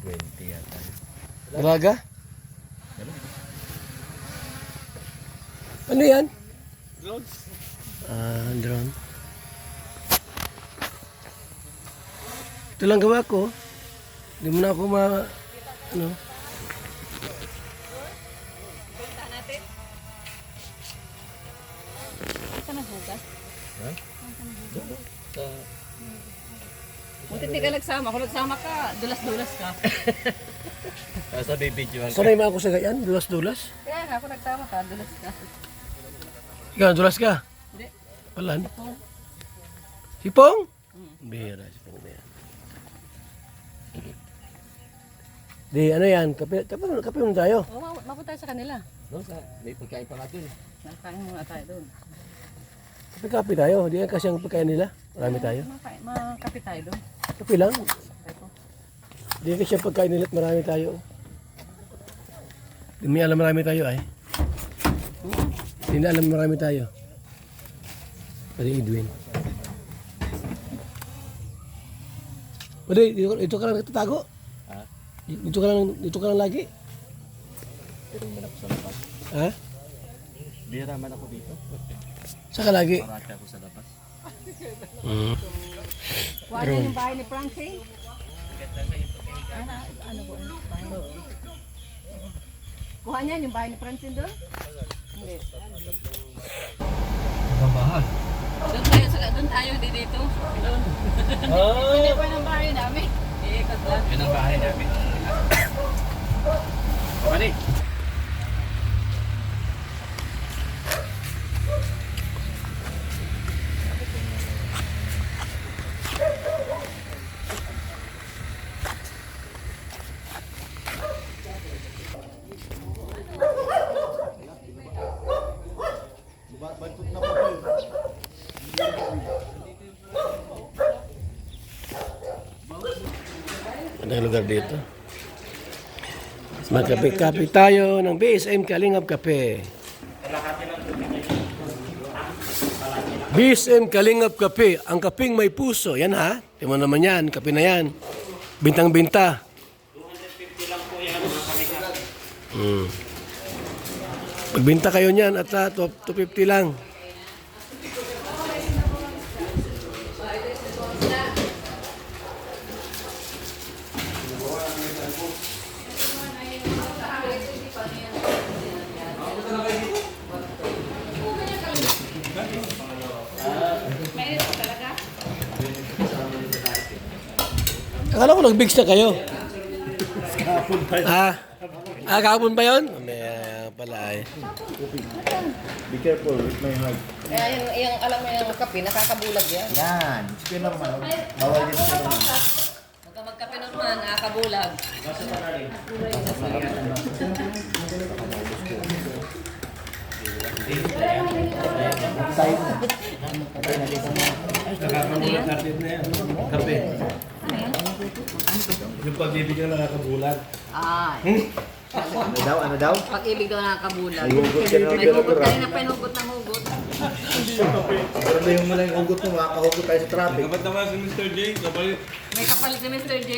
20 yata. Talaga? Ano yan? Drone? Drone. Ito lang gawa ko. Hindi mo na ako ano. Saan naghugas? Ha? Sa... Buti di ka nagsama. Kung nagsama ka, dulas-dulas ka. Sa bibidyoan ka. Sanay ba ako sa ganyan? Dulas-dulas? Kaya nga, kung nagsama ka, dulas ka. Ikaw, dulas ka? Hindi. Palan? Sipong? Bihira, sipong na yan. Di, ano yan? Kape muna tayo. O, mapunta tayo sa kanila. No, may pagkain pa natin. Nakain muna tayo doon. Kape tayo. Di yan kasi ang pagkain nila. Marami tayo. Makapit tayo doon. Kape lang. Ito. Di yan kasi ang pagkain nila at marami tayo. Di may alam marami tayo ay. Hindi na alam marami tayo. Pwede Edwin. Pwede, ito ka lang tatago. Ha? Dito ka lang lagi. Pero man ako sa labas. Ha? Bira man ako dito. Saka lagi. Parati ako sa labas. Kuha niya yung bahay ni Francine. Ano po? Kuha niya yung bahay ni Francine doon? Hindi. Kabahan. Doon tayo, hindi dito. Doon. Hindi po yung bahay namin. Iikot lang. Yun ang bahay namin. Balik! Anong lugar dito? Magkape-kape tayo ng BSM Kalingap Kape. BSM Kalingap Kape, ang kaping may puso. Yan ha, tingnan mo naman yan, kape na yan. Bintang-binta. 250 lang po yan mga kalingap. Magbinta kayo niyan at 250 lang. Akala ko nag-bigs na kayo. Kahapon pa yun. Kahapon ba yun? May pala ay. Be careful with my heart. Kaya yung alam mo yung kape, nakakabulag yan. Yan. Sige naman. Bawal din siya naman. Huwag ka magkape naman, nakakabulag. Side na. Nakakabulag natin na yan. Kape. Yung pag-ibig na nakakabulag. Ay. Ano daw? Ano daw? Pag-ibig daw nakakabulag. May hugot ka na. May hugot ka rin na pinugot ng hugot. Pero na yung malang hugot mo, makakahugot tayo sa traffic. Kapat naman si Mr. J, kapalit. May kapalit si Mr. J.